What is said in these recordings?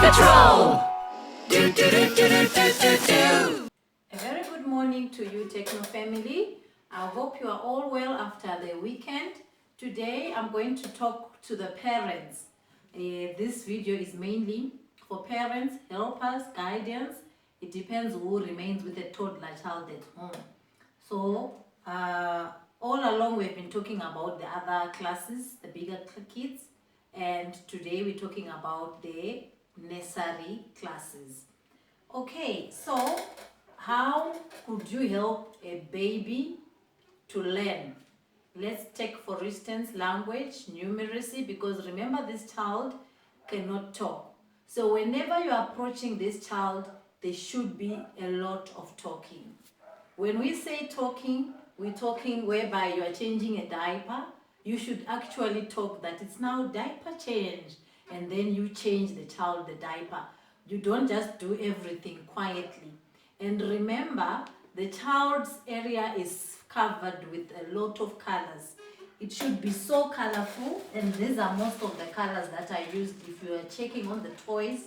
Patrol! A very good morning to you, Techno family. I hope you are all well after the weekend. Today I'm going to talk to the parents. This video is mainly for parents, helpers, guidance. It depends who remains with a toddler child at home. So all along we've been talking about the other classes, the bigger kids, and today we're talking about the nursery classes. Okay, so how could you help a baby to learn? Let's take for instance language, numeracy, because remember this child cannot talk. So whenever you're approaching this child, there should be a lot of talking. When we say talking, we're talking whereby you are changing a diaper. You should actually talk that it's now diaper change, and then you change the child the diaper. You don't just do everything quietly. And remember, the child's area is covered with a lot of colors. It should be so colorful, and these are most of the colors that I used. If you are checking on the toys,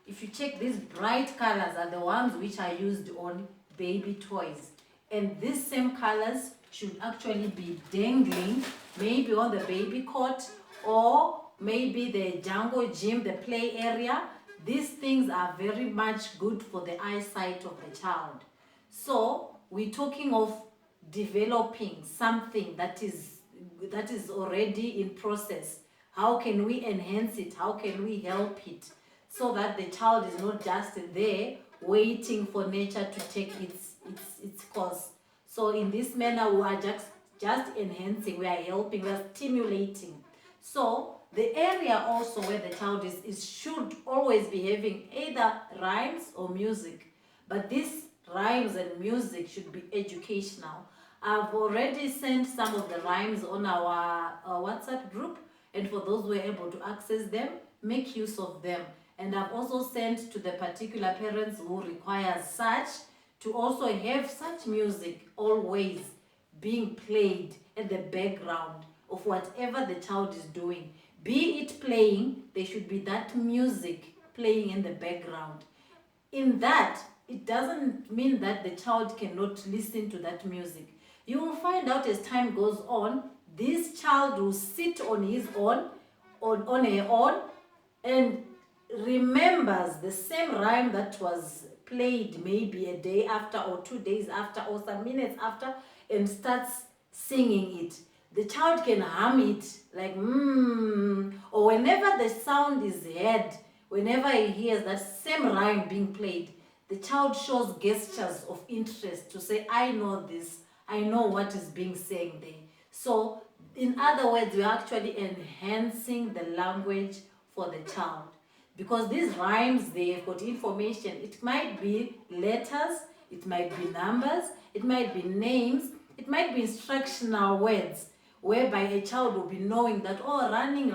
if you check, these bright colors are the ones which are used on baby toys. And these same colors should actually be dangling maybe on the baby cot or maybe the jungle gym, the play area. These things are very much good for the eyesight of the child. So we're talking of developing something that is already in process. How can we enhance it? How can we help it? So that the child is not just there waiting for nature to take its course. So in this manner, we are just enhancing, we are helping, we are stimulating. So the area also where the child is should always be having either rhymes or music. But these rhymes and music should be educational. I've already sent some of the rhymes on our WhatsApp group, and for those who are able to access them, make use of them. And I've also sent to the particular parents who require such to also have such music always being played at the background of whatever the child is doing. Be it playing, there should be that music playing in the background. In that, it doesn't mean that the child cannot listen to that music. You will find out as time goes on, this child will sit on his own, on her own, and remembers the same rhyme that was played maybe a day after or 2 days after or some minutes after, and starts singing it. The child can hum it like or whenever the sound is heard, whenever he hears that same rhyme being played, the child shows gestures of interest to say, I know this, I know what is being said there. So in other words, we're actually enhancing the language for the child. Because these rhymes, they've got information. It might be letters, it might be numbers, it might be names, it might be instructional words, whereby a child will be knowing that, oh, running,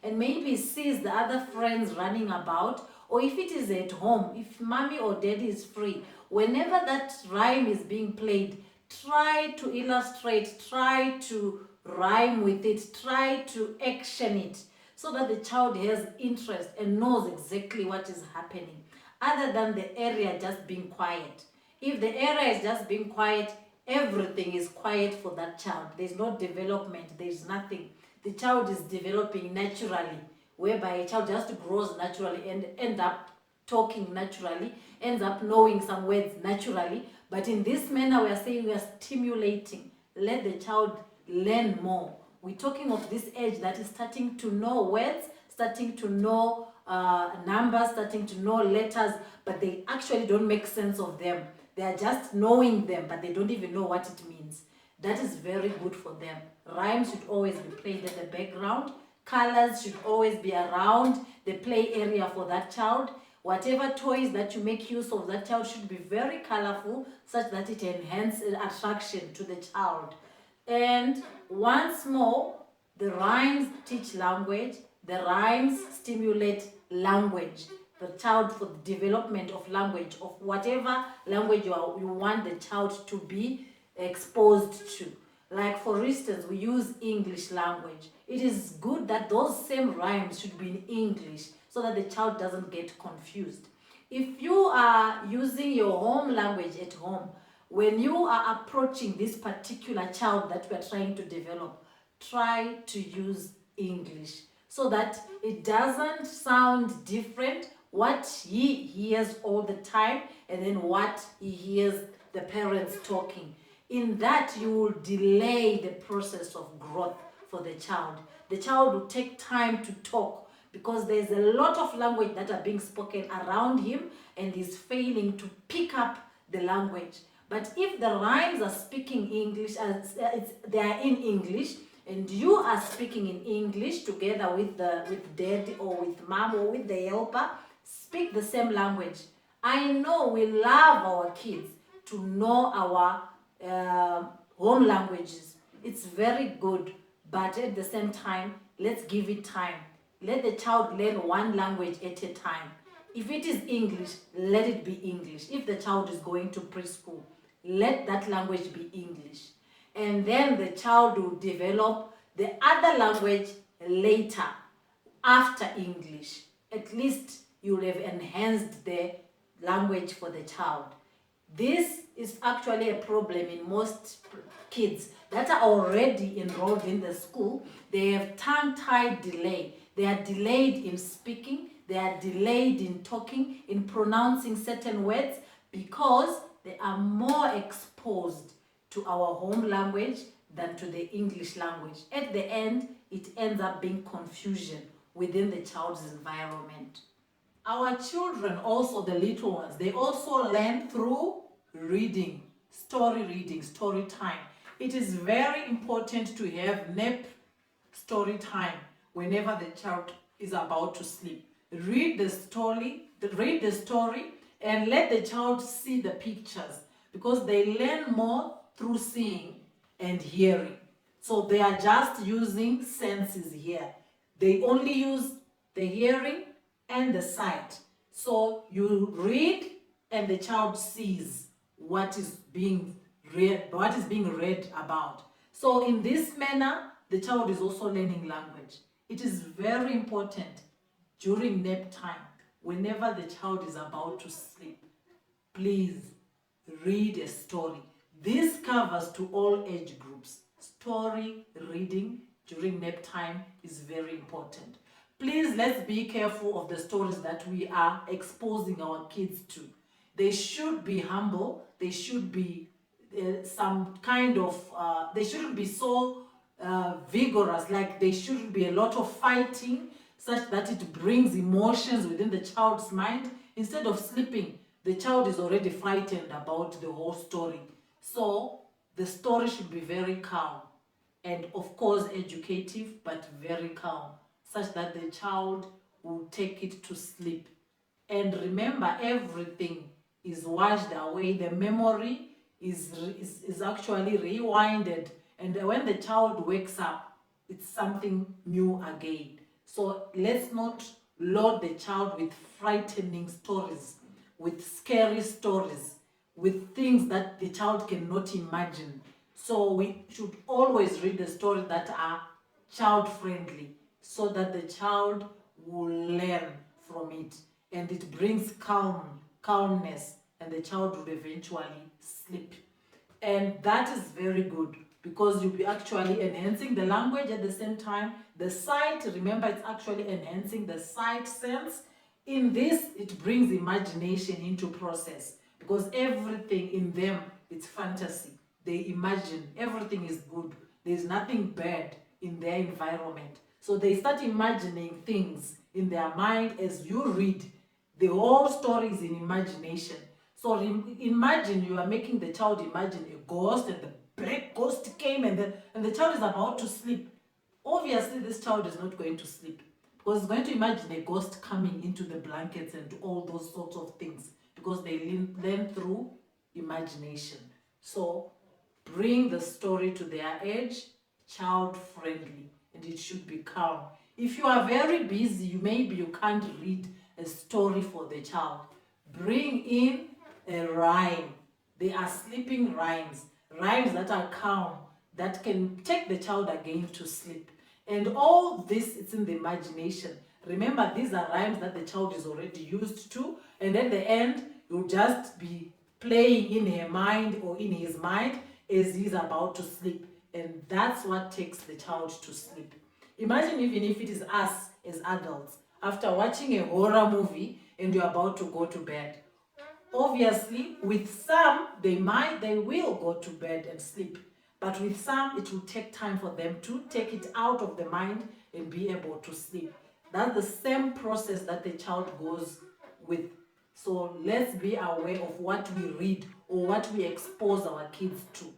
and maybe sees the other friends running about, or if it is at home, if mommy or daddy is free, whenever that rhyme is being played, try to illustrate, try to rhyme with it, try to action it, so that the child has interest and knows exactly what is happening, other than the area just being quiet. If the area is just being quiet, everything is quiet for that child. There's no development, there's nothing. The child is developing naturally, whereby a child just grows naturally and ends up talking naturally, ends up knowing some words naturally. But in this manner, we are saying we are stimulating. Let the child learn more. We're talking of this age that is starting to know words, starting to know numbers, starting to know letters, but they actually don't make sense of them. They are just knowing them, but they don't even know what it means. That is very good for them. Rhymes should always be played in the background. Colors should always be around the play area for that child. Whatever toys that you make use of, that child should be very colorful, such that it enhances attraction to the child. And once more, the rhymes teach language, the rhymes stimulate language, the child for the development of language, of whatever language you want the child to be exposed to. Like for instance, we use English language. It is good that those same rhymes should be in English, so that the child doesn't get confused. If you are using your home language at home, when you are approaching this particular child that we are trying to develop, try to use English so that it doesn't sound different what he hears all the time and then what he hears the parents talking. In that, you will delay the process of growth for the child. The child will take time to talk because there's a lot of language that are being spoken around him and he's failing to pick up the language. But if the rhymes are speaking English, they are in English, and you are speaking in English together with dad or with mom or with the helper, speak the same language. I know we love our kids to know our home languages. It's very good, but at the same time, let's give it time. Let the child learn one language at a time. If it is English, let it be English. If the child is going to preschool, let that language be English. And then the child will develop the other language later, after English. At least you will have enhanced the language for the child. This is actually a problem in most kids that are already enrolled in the school. They have tongue-tied delay. They are delayed in speaking. They are delayed in talking, in pronouncing certain words because they are more exposed to our home language than to the English language. At the end, it ends up being confusion within the child's environment. Our children, also the little ones, they also learn through reading, story time. It is very important to have nap story time whenever the child is about to sleep. Read the story, and let the child see the pictures because they learn more through seeing and hearing. So they are just using senses here. They only use the hearing and the sight. So you read and the child sees what is being read about. So in this manner, the child is also learning language. It is very important during nap time, whenever the child is about to sleep, please read a story. This covers to all age groups. Story reading during nap time is very important. Please, let's be careful of the stories that we are exposing our kids to. They should be humble. They should be they shouldn't be so vigorous, like there shouldn't be a lot of fighting such that it brings emotions within the child's mind. Instead of sleeping, the child is already frightened about the whole story. So the story should be very calm and of course educative, but very calm, such that the child will take it to sleep. And remember, everything is washed away. The memory is actually rewinded, and when the child wakes up, it's something new again. So let's not load the child with frightening stories, with scary stories, with things that the child cannot imagine. So we should always read the stories that are child friendly so that the child will learn from it, and it brings calmness, and the child will eventually sleep. And that is very good because you'll be actually enhancing the language at the same time. The sight, remember, it's actually enhancing the sight sense. In this, it brings imagination into process because everything in them, it's fantasy. They imagine everything is good. There's nothing bad in their environment. So they start imagining things in their mind as you read. The whole story is in imagination. So imagine you are making the child imagine a ghost, and the black ghost came, and the child is about to sleep. Obviously, this child is not going to sleep because it's going to imagine a ghost coming into the blankets and all those sorts of things because they learn through imagination. So bring the story to their age, child friendly, and it should be calm. If you are very busy, maybe you can't read a story for the child. Bring in a rhyme. They are sleeping rhymes that are calm, that can take the child again to sleep. And all this, it's in the imagination. Remember, these are rhymes that the child is already used to, and at the end, you'll just be playing in her mind or in his mind as he's about to sleep. And that's what takes the child to sleep. Imagine even if it is us as adults, after watching a horror movie and you're about to go to bed. Obviously, with some, they will go to bed and sleep. But with some, it will take time for them to take it out of the mind and be able to sleep. That's the same process that the child goes with. So let's be aware of what we read or what we expose our kids to.